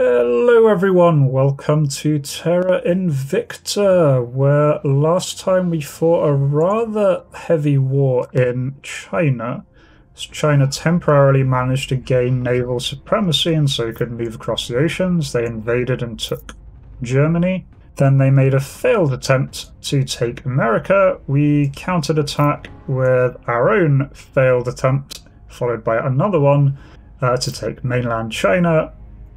Hello everyone, welcome to Terra Invicta, where last time we fought a rather heavy war in China. China temporarily managed to gain naval supremacy and so could move across the oceans. They invaded and took Germany. Then they made a failed attempt to take America. We countered attack with our own failed attempt, followed by another one to take mainland China.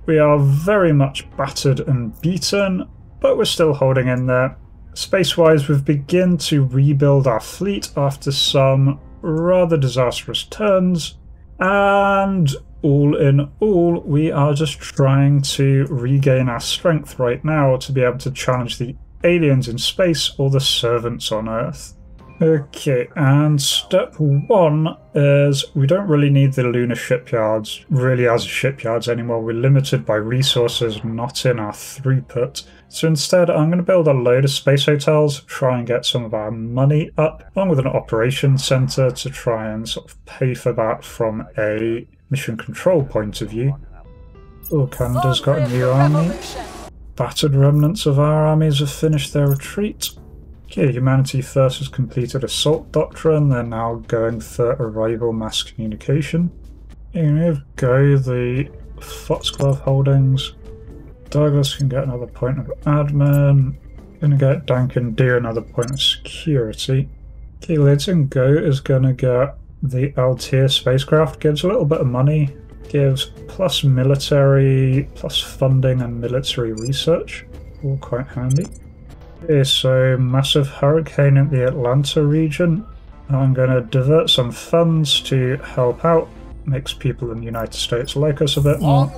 We are very much battered and beaten, but we're still holding in there. Space-wise, we've begun to rebuild our fleet after some rather disastrous turns, and all in all, we are just trying to regain our strength right now to be able to challenge the aliens in space or the servants on Earth. Okay, and step one is we don't really need the lunar shipyards really as shipyards anymore. We're limited by resources, not in our throughput. So instead, I'm going to build a load of space hotels, try and get some of our money up, along with an operations center to try and sort of pay for that from a mission control point of view. Oh, Canada's got a new army. Battered remnants of our armies have finished their retreat. Okay, Humanity First has completed Assault Doctrine, they're now going for Arrival Mass Communication. Here we go, the Foxglove Holdings. Douglas can get another point of admin. Gonna get Duncan Deer another point of security. Okay, Lids and Go is gonna get the Altair spacecraft, gives a little bit of money, gives plus military, plus funding and military research, all quite handy. Okay, so massive hurricane in the Atlanta region. I'm going to divert some funds to help out. Makes people in the United States like us a bit more.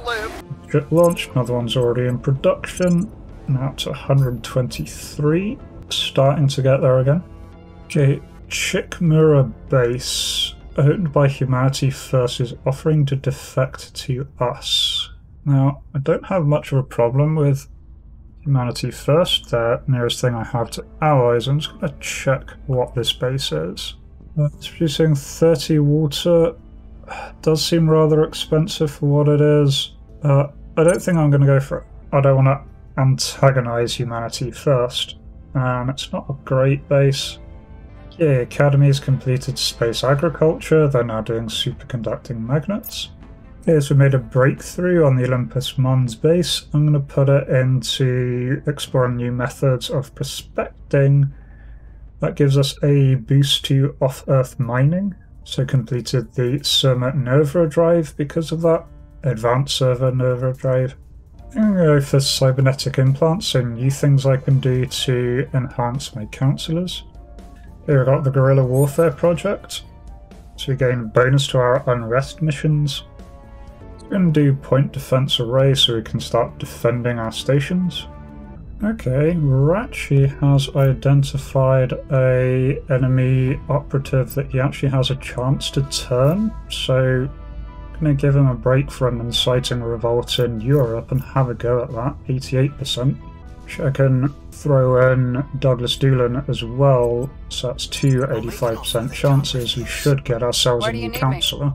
Jet launched, another one's already in production. Now to 123. Starting to get there again. Okay, Chikmura Base, owned by Humanity First, is offering to defect to us. Now, I don't have much of a problem with Humanity First, the nearest thing I have to allies. I'm just going to check what this base is. It's producing 30 water. Does seem rather expensive for what it is. I don't think I'm going to go for it. I don't want to antagonize Humanity First. It's not a great base. Yeah, Academy's completed space agriculture. They're now doing superconducting magnets. Okay, so we made a breakthrough on the Olympus Mons base. I'm going to put it into exploring new methods of prospecting. That gives us a boost to off-Earth mining. So completed the Surma Nerva drive because of that. Advanced server Nerva drive. I'm going to go for cybernetic implants, so new things I can do to enhance my counselors. Here we've got the Guerrilla Warfare project. So we gain a bonus to our unrest missions. We're going to do point defense array so we can start defending our stations. Okay, Ratchi has identified a enemy operative that he actually has a chance to turn, so I'm going to give him a break from inciting revolt in Europe and have a go at that, 88%. I can throw in Douglas Doolan as well, so that's two 85% chances. We should get ourselves a new councillor.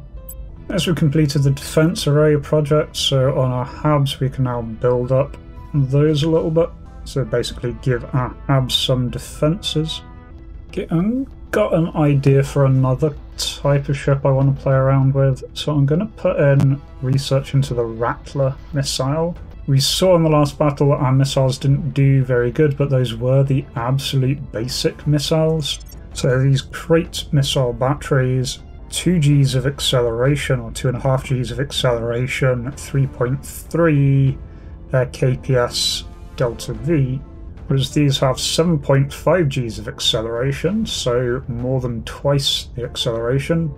As we completed the defense array project, so on our HABs we can now build up those a little bit. So basically give our HABs some defenses. Okay, I've got an idea for another type of ship I want to play around with. So I'm going to put in research into the Rattler missile. We saw in the last battle that our missiles didn't do very good, but those were the absolute basic missiles. So these crate missile batteries, 2 Gs of acceleration, or 2.5 Gs of acceleration, 3.3 kps delta V, whereas these have 7.5 Gs of acceleration, so more than twice the acceleration,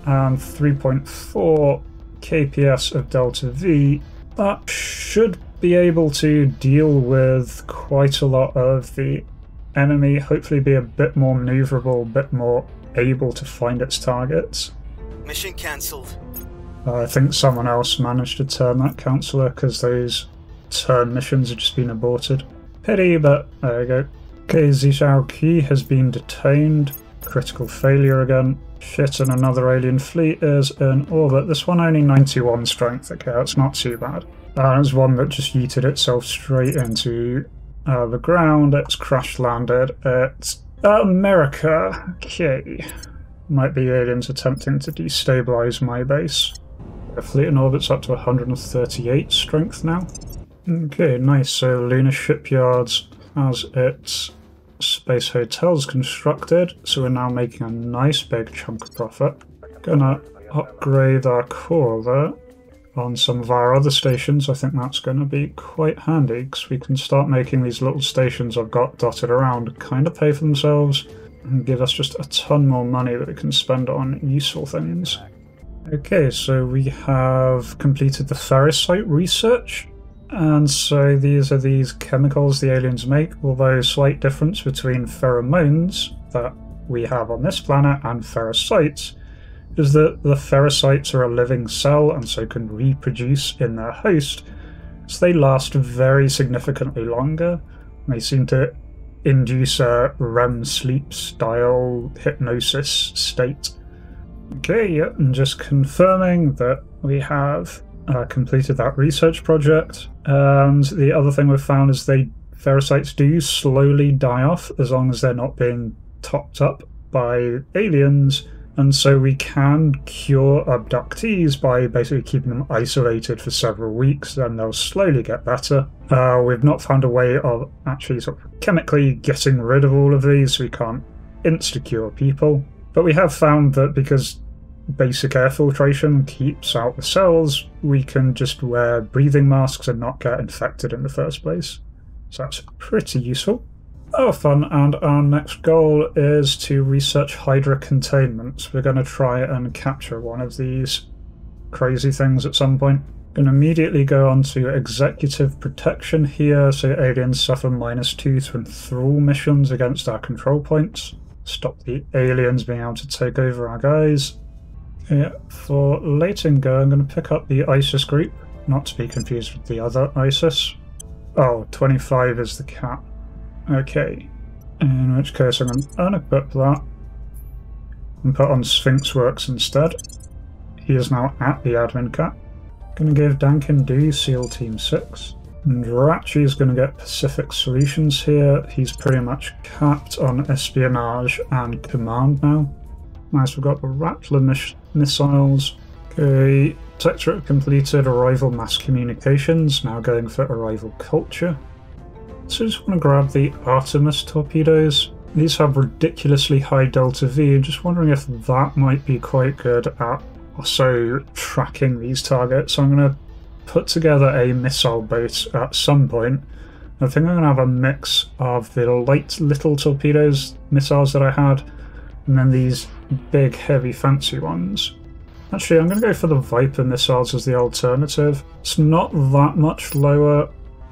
and 3.4 kps of delta V. That should be able to deal with quite a lot of the enemy, hopefully be a bit more maneuverable, a bit more able to find its targets. Mission cancelled. I think someone else managed to turn that councillor because those turn missions have just been aborted. Pity, but there we go. Okay, Zhao Qi has been detained. Critical failure again. Shit, and another alien fleet is in orbit. This one only 91 strength. Okay, that's not too bad. There's one that just yeeted itself straight into the ground. It's crash landed. It's America. Okay. Might be aliens attempting to destabilize my base. The fleet in orbit's up to 138 strength now. Okay, nice. So Lunar Shipyards has its space hotels constructed, so we're now making a nice big chunk of profit. Gonna upgrade our core there on some of our other stations. I think that's going to be quite handy because we can start making these little stations I've got dotted around kind of pay for themselves and give us just a ton more money that we can spend on useful things. Okay, so we have completed the ferrocite research, and so these are these chemicals the aliens make, although slight difference between pheromones that we have on this planet and ferrocites is that the ferrocites are a living cell and so can reproduce in their host, so they last very significantly longer. They seem to induce a REM sleep style hypnosis state. Okay, yep, and just confirming that we have completed that research project. And the other thing we've found is ferrocites do slowly die off as long as they're not being topped up by aliens, and so we can cure abductees by basically keeping them isolated for several weeks, and they'll slowly get better. We've not found a way of actually sort of chemically getting rid of all of these, so we can't insta-cure people. But we have found that because basic air filtration keeps out the cells, we can just wear breathing masks and not get infected in the first place. So that's pretty useful. Oh, fun, and our next goal is to research Hydra containment. We're going to try and capture one of these crazy things at some point. Going to immediately go on to executive protection here, so aliens suffer -2 to enthrall missions against our control points. Stop the aliens being able to take over our guys. Yeah, for Late and Go, I'm going to pick up the ISIS group, not to be confused with the other ISIS. Oh, 25 is the cap. Okay, in which case I'm going to unequip that and put on Sphinx Works instead. He is now at the admin cap. Going to give Dankin Do SEAL Team 6. And Ratchi is going to get Pacific Solutions here. He's pretty much capped on espionage and command now. Nice, we've got the Rattler missiles. Okay, Protectorate completed, Arrival Mass Communications, now going for Arrival Culture. So I just want to grab the Artemis torpedoes. These have ridiculously high delta V, I'm just wondering if that might be quite good at also tracking these targets. So I'm going to put together a missile boat at some point. I think I'm going to have a mix of the light little torpedoes, missiles that I had, and then these big heavy fancy ones. Actually, I'm going to go for the Viper missiles as the alternative. It's not that much lower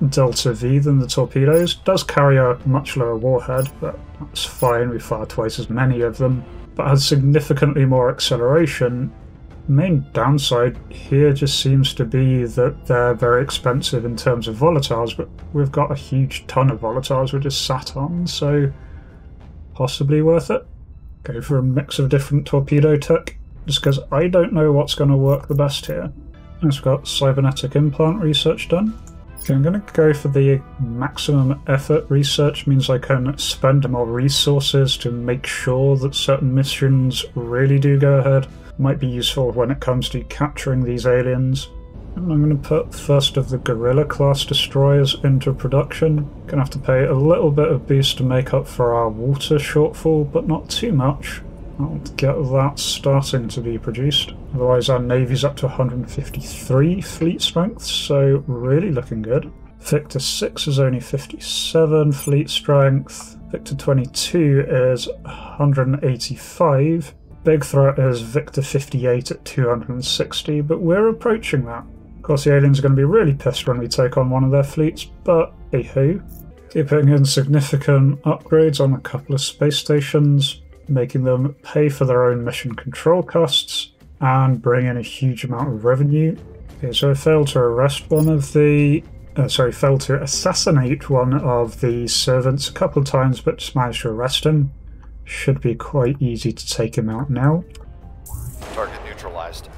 delta V than the torpedoes. It does carry a much lower warhead, but that's fine, we fire twice as many of them. But has significantly more acceleration. The main downside here just seems to be that they're very expensive in terms of volatiles, but we've got a huge ton of volatiles we're just sat on, so possibly worth it. Go for a mix of different torpedo tech, just because I don't know what's going to work the best here. We've got cybernetic implant research done. Okay, I'm going to go for the maximum effort research, means I can spend more resources to make sure that certain missions really do go ahead. Might be useful when it comes to capturing these aliens. And I'm going to put first of the Gorilla class destroyers into production. Going to have to pay a little bit of boost to make up for our water shortfall, but not too much. I'll get that starting to be produced. Otherwise our navy's up to 153 fleet strength, so really looking good. Victor 6 is only 57 fleet strength. Victor 22 is 185. Big threat is Victor 58 at 260, but we're approaching that. Of course the aliens are going to be really pissed when we take on one of their fleets, but hey-ho. Keep putting in significant upgrades on a couple of space stations, making them pay for their own mission control costs and bring in a huge amount of revenue. Okay, so I failed to arrest one of the... failed to assassinate one of the servants a couple of times, but just managed to arrest him. Should be quite easy to take him out now. Target neutralized.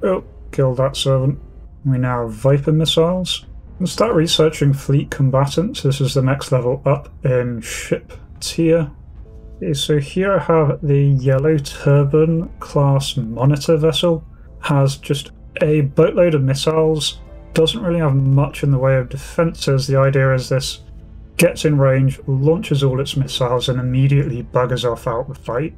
Oh, killed that servant. We now have Viper missiles. We'll start researching fleet combatants. This is the next level up in ship tier. Okay, so here I have the Yellow Turban class monitor vessel. Has just a boatload of missiles. Doesn't really have much in the way of defences. The idea is this gets in range, launches all its missiles, and immediately buggers off out the fight.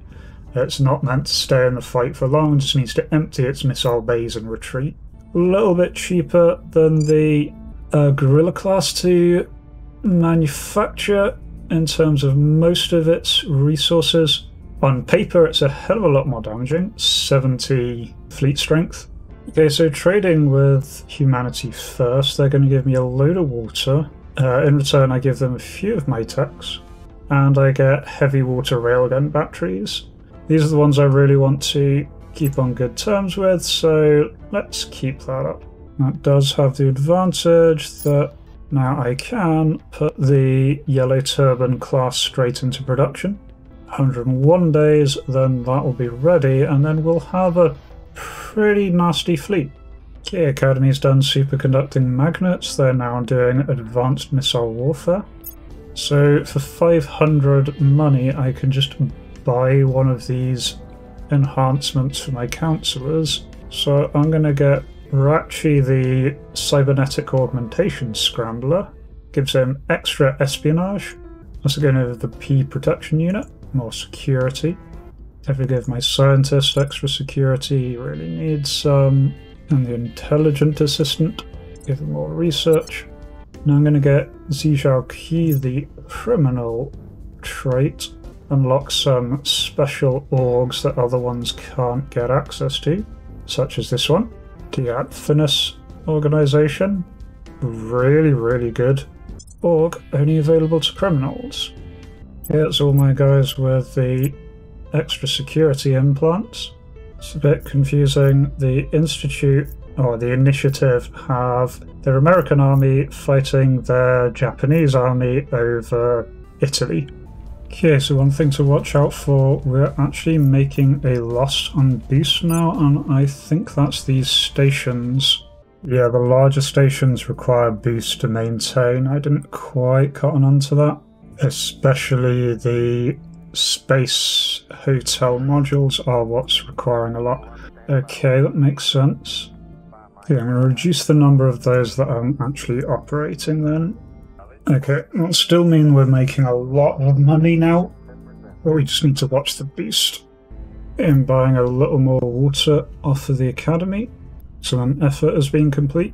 It's not meant to stay in the fight for long, just needs to empty its missile bays and retreat. A little bit cheaper than the Guerrilla class to manufacture in terms of most of its resources. On paper, it's a hell of a lot more damaging, 70 fleet strength. Okay, so trading with humanity first, they're going to give me a load of water. In return, I give them a few of my techs, and I get heavy water railgun batteries. These are the ones I really want to keep on good terms with, so let's keep that up. That does have the advantage that now I can put the Yellow Turban class straight into production. 101 days, then that will be ready, and then we'll have a pretty nasty fleet. Okay, Academy's done superconducting magnets. They're now doing advanced missile warfare. So for 500 money, I can just buy one of these enhancements for my counselors. So I'm going to get Rachi, the cybernetic augmentation scrambler. Gives him extra espionage. Also going to the P protection unit, more security. Definitely give my scientist extra security, he really needs some. And the intelligent assistant, give him more research. Now I'm going to get Zijao Qi, the criminal trait, unlock some special orgs that other ones can't get access to, such as this one. The Finis organization, really good org, only available to criminals. Here's all my guys with the extra security implants. It's a bit confusing. The Institute, or the Initiative, have their American army fighting their Japanese army over Italy. Okay, so one thing to watch out for, we're actually making a loss on boost now, and I think that's these stations. Yeah, the larger stations require boost to maintain. I didn't quite cotton onto that. Especially the space hotel modules are what's requiring a lot. Okay, that makes sense. Yeah, I'm going to reduce the number of those that I'm actually operating then. Okay, that'll still mean we're making a lot of money now, but we just need to watch the boost. I'm buying a little more water off of the Academy, so an effort has been complete.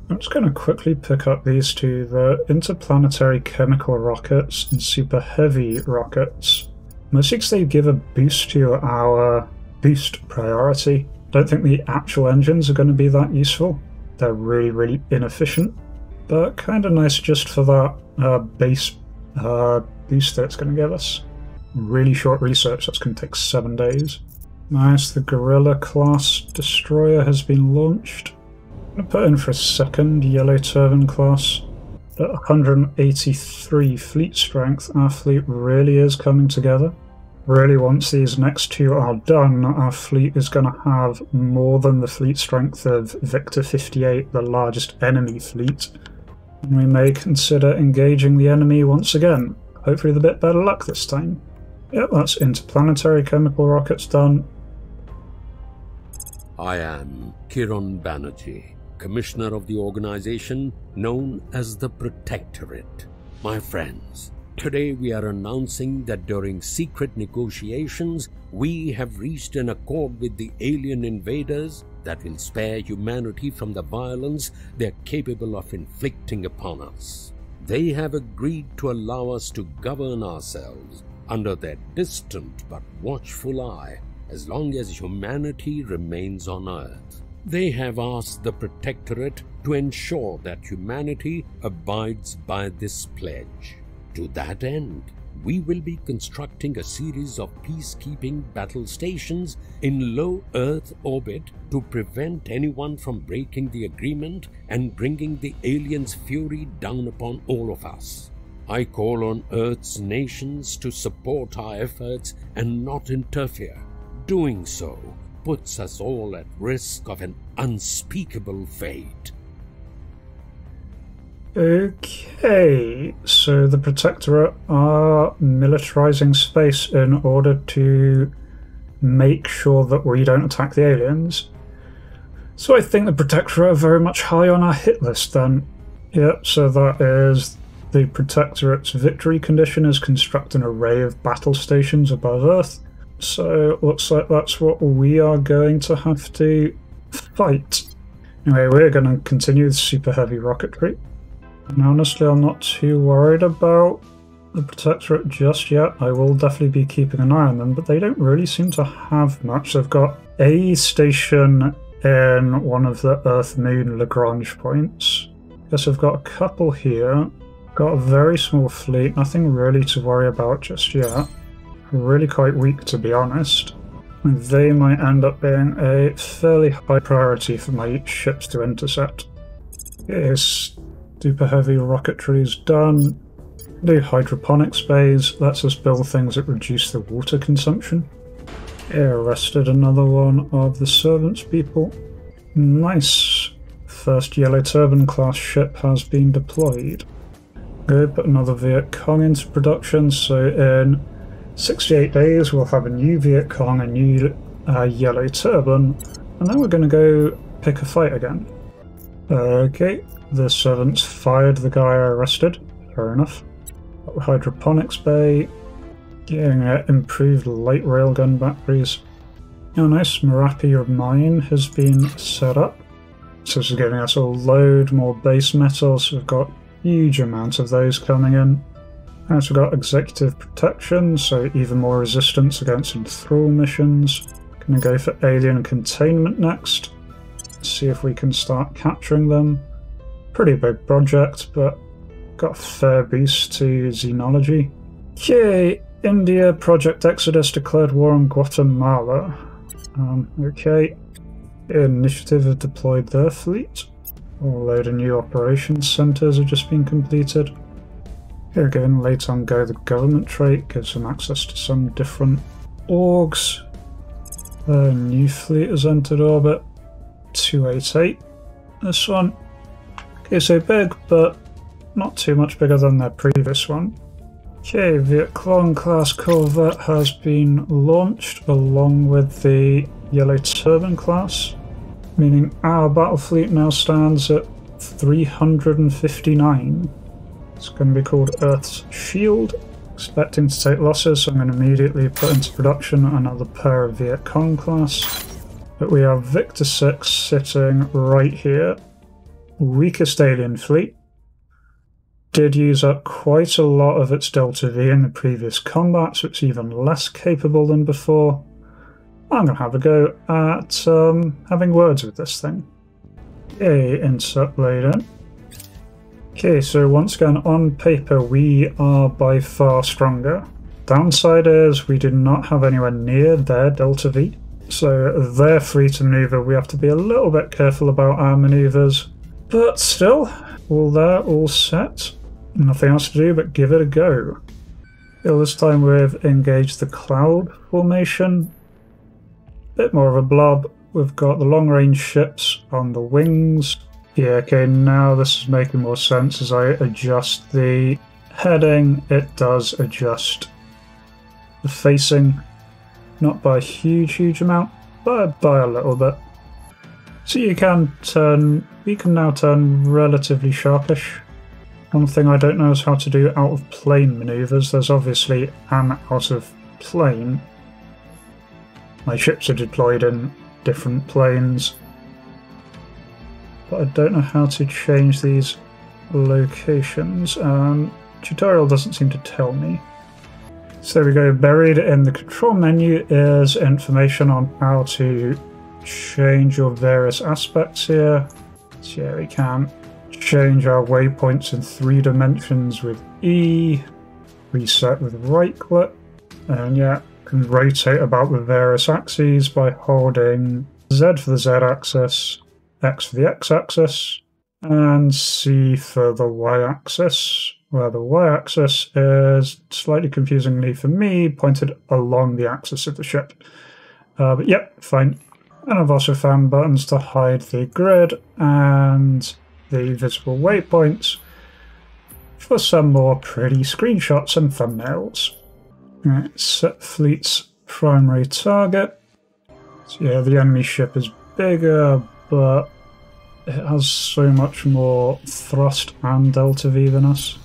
I'm just going to quickly pick up these two, the interplanetary chemical rockets and super heavy rockets. Mostly because they give a boost to our boost priority. Don't think the actual engines are going to be that useful. They're really inefficient, but kind of nice just for that base boost that it's going to give us. Really short research, that's going to take 7 days. Nice, the Guerrilla class destroyer has been launched. I'm going to put in for a second Yellow Turban class. At 183 fleet strength, our fleet really is coming together. Really, once these next two are done, our fleet is going to have more than the fleet strength of Victor 58, the largest enemy fleet. And we may consider engaging the enemy once again. Hopefully with a bit better luck this time. Yep, that's interplanetary chemical rockets done. I am Kiran Banerjee, Commissioner of the organization known as the Protectorate. My friends, today we are announcing that during secret negotiations, we have reached an accord with the alien invaders that will spare humanity from the violence they are capable of inflicting upon us. They have agreed to allow us to govern ourselves under their distant but watchful eye as long as humanity remains on Earth. They have asked the Protectorate to ensure that humanity abides by this pledge. To that end, we will be constructing a series of peacekeeping battle stations in low Earth orbit to prevent anyone from breaking the agreement and bringing the aliens' fury down upon all of us. I call on Earth's nations to support our efforts and not interfere. Doing so puts us all at risk of an unspeakable fate. Okay, so the Protectorate are militarizing space in order to make sure that we don't attack the aliens. So I think the Protectorate are very much high on our hit list then. Yep, so that is the Protectorate's victory condition is construct an array of battle stations above Earth. So looks like that's what we are going to have to fight. Anyway, we're going to continue with super heavy rocketry. And honestly, I'm not too worried about the Protectorate just yet. I will definitely be keeping an eye on them, but they don't really seem to have much. They've got a station in one of the Earth-Moon Lagrange points. Guess I've got a couple here. Got a very small fleet, nothing really to worry about just yet. Really quite weak, to be honest. And they might end up being a fairly high priority for my ships to intercept. Yes. Super heavy rocketry is done. New hydroponics bays lets us build things that reduce the water consumption. Arrested another one of the servants people. Nice. First Yellow Turban class ship has been deployed. Good, put another Viet Cong into production, so in 68 days we'll have a new Viet Cong, a new Yellow Turban, and then we're going to go pick a fight again. Okay. The servants fired the guy I arrested. Fair enough. Hydroponics bay. Getting improved light railgun batteries. Oh nice, Merapi mine has been set up. So this is giving us a load more base metals. We've got huge amounts of those coming in. And we've got executive protection, so even more resistance against enthrall missions. Gonna go for alien containment next. See if we can start capturing them. Pretty big project, but got a fair boost to xenology. Okay, India Project Exodus declared war on Guatemala. Okay, Initiative have deployed their fleet. A load of new operations centres have just been completed. Here again, late on go the government trait gives them access to some different orgs. A new fleet has entered orbit. 288. This one. Okay, so big, but not too much bigger than their previous one. Okay, Viet Cong class corvette has been launched along with the Yellow Turban class, meaning our battle fleet now stands at 359. It's going to be called Earth's Shield. Expecting to take losses, so I'm going to immediately put into production another pair of Viet Cong class. But we have Victor 6 sitting right here. Weakest alien fleet. Did use up quite a lot of its Delta V in the previous combat, so it's even less capable than before. I'm going to have a go at having words with this thing. Okay, insert blade in. Okay, so once again, on paper, we are by far stronger. Downside is we do not have anywhere near their Delta V, so they're free to maneuver. We have to be a little bit careful about our maneuvers, but still, all there, all set. Nothing else to do but give it a go. This time we've engaged the cloud formation. Bit more of a blob. We've got the long-range ships on the wings. Yeah, okay, now this is making more sense. As I adjust the heading, it does adjust the facing. Not by a huge amount, but by a little bit. So we can now turn relatively sharpish. One thing I don't know is how to do out of plane maneuvers. There's obviously an out of plane. My ships are deployed in different planes, but I don't know how to change these locations. Tutorial doesn't seem to tell me. So there we go, buried in the control menu is information on how to change your various aspects here. So yeah, we can change our waypoints in 3 dimensions with E, reset with right click, and yeah, can rotate about the various axes by holding Z for the Z axis, X for the X axis, and C for the Y axis, where the y-axis is, slightly confusingly for me, pointed along the axis of the ship. But yep, fine. And I've also found buttons to hide the grid and the visible waypoints for some more pretty screenshots and thumbnails. Right, set fleet's primary target. So yeah, the enemy ship is bigger, but it has so much more thrust and delta V than us.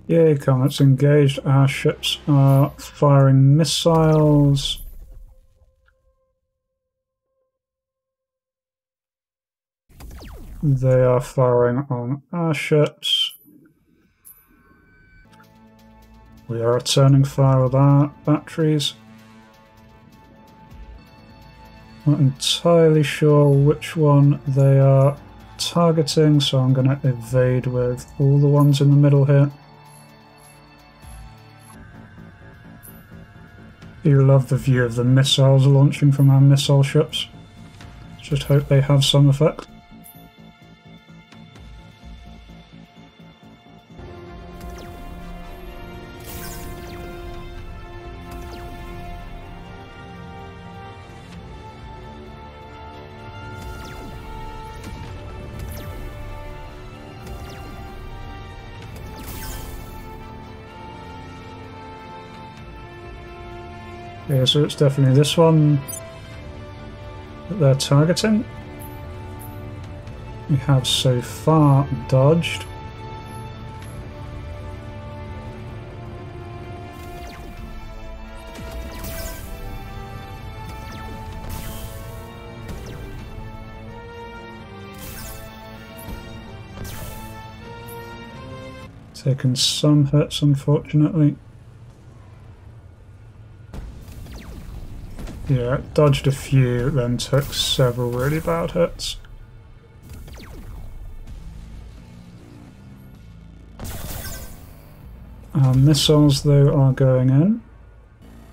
Yay, comets engaged. Our ships are firing missiles. They are firing on our ships. We are returning fire with our batteries. Not entirely sure which one they are targeting, so I'm going to evade with all the ones in the middle here. You love the view of the missiles launching from our missile ships. Just hope they have some effect. Yeah, so it's definitely this one that they're targeting. We have so far dodged. Taken some hits, unfortunately. Yeah, dodged a few, then took several really bad hits. Our missiles, though, are going in.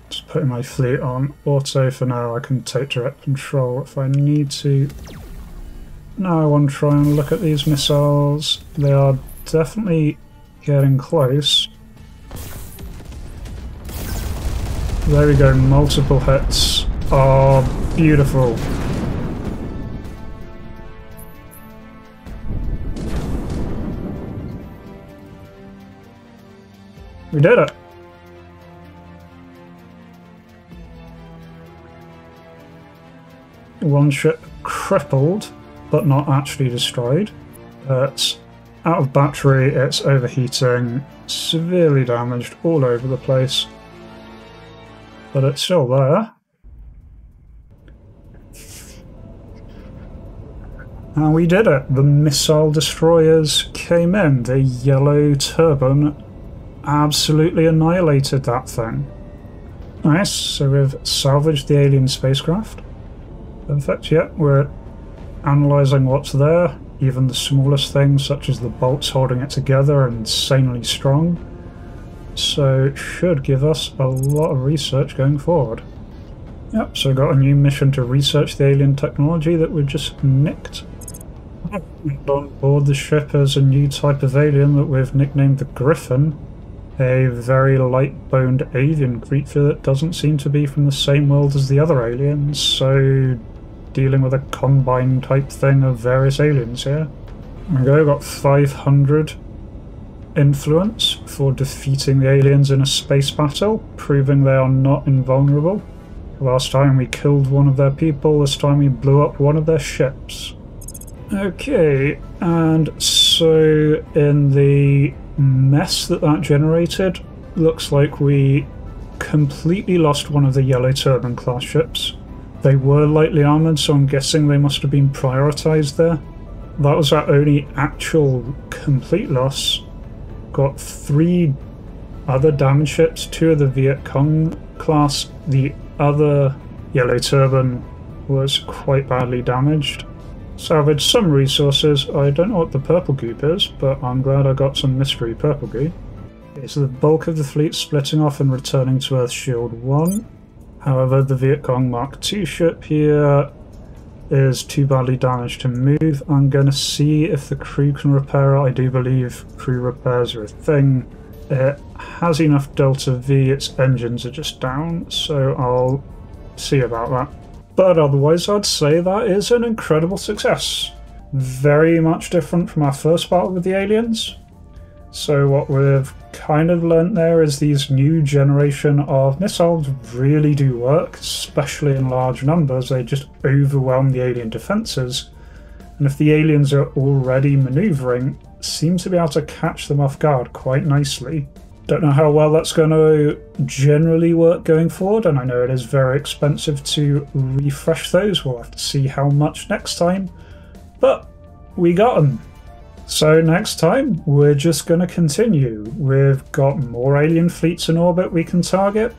Just putting my fleet on auto for now. I can take direct control if I need to. Now I want to try and look at these missiles. They are definitely getting close. There we go, multiple hits. Oh, beautiful. We did it. One ship crippled, but not actually destroyed. It's out of battery, it's overheating, severely damaged all over the place. But it's still there. And we did it. The missile destroyers came in. The yellow turbine absolutely annihilated that thing. Nice, so we've salvaged the alien spacecraft. Perfect, yeah, we're analysing what's there. Even the smallest things, such as the bolts holding it together, are insanely strong. So it should give us a lot of research going forward. Yep, so got a new mission to research the alien technology that we just nicked. And on board the ship is a new type of alien that we've nicknamed the Griffin, a very light-boned avian creature that doesn't seem to be from the same world as the other aliens, so dealing with a combine type thing of various aliens here. There we go, got 500 influence for defeating the aliens in a space battle, proving they are not invulnerable. Last time we killed one of their people, this time we blew up one of their ships. Okay, and so in the mess that generated, looks like we completely lost one of the Yellow Turban class ships. They were lightly armoured, so I'm guessing they must have been prioritised there. That was our only actual complete loss. Got 3 other damaged ships, 2 of the Viet Cong class. The other Yellow Turban was quite badly damaged. Salvaged some resources. I don't know what the purple goop is, but I'm glad I got some mystery purple goop. Okay, so the bulk of the fleet splitting off and returning to Earth Shield 1. However, the Viet Cong Mark II ship here is too badly damaged to move. I'm going to see if the crew can repair it. I do believe crew repairs are a thing. It has enough Delta V, its engines are just down, so I'll see about that. But otherwise, I'd say that is an incredible success. Very much different from our first battle with the aliens. So what we've kind of learnt there is these new generation of missiles really do work, especially in large numbers. They just overwhelm the alien defences. And if the aliens are already manoeuvring, seem to be able to catch them off guard quite nicely. Don't know how well that's going to generally work going forward, and I know it is very expensive to refresh those. We'll have to see how much next time, but we got them. So next time, we're just going to continue. We've got more alien fleets in orbit we can target.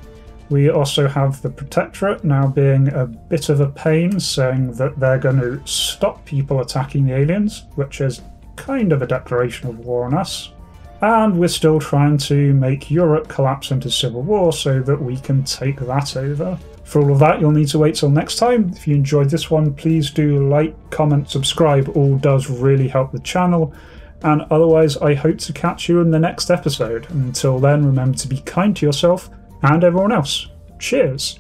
We also have the Protectorate now being a bit of a pain, saying that they're going to stop people attacking the aliens, which is kind of a declaration of war on us. And we're still trying to make Europe collapse into civil war so that we can take that over. For all of that, you'll need to wait till next time. If you enjoyed this one, please do like, comment, subscribe. All does really help the channel. And otherwise, I hope to catch you in the next episode. Until then, remember to be kind to yourself and everyone else. Cheers!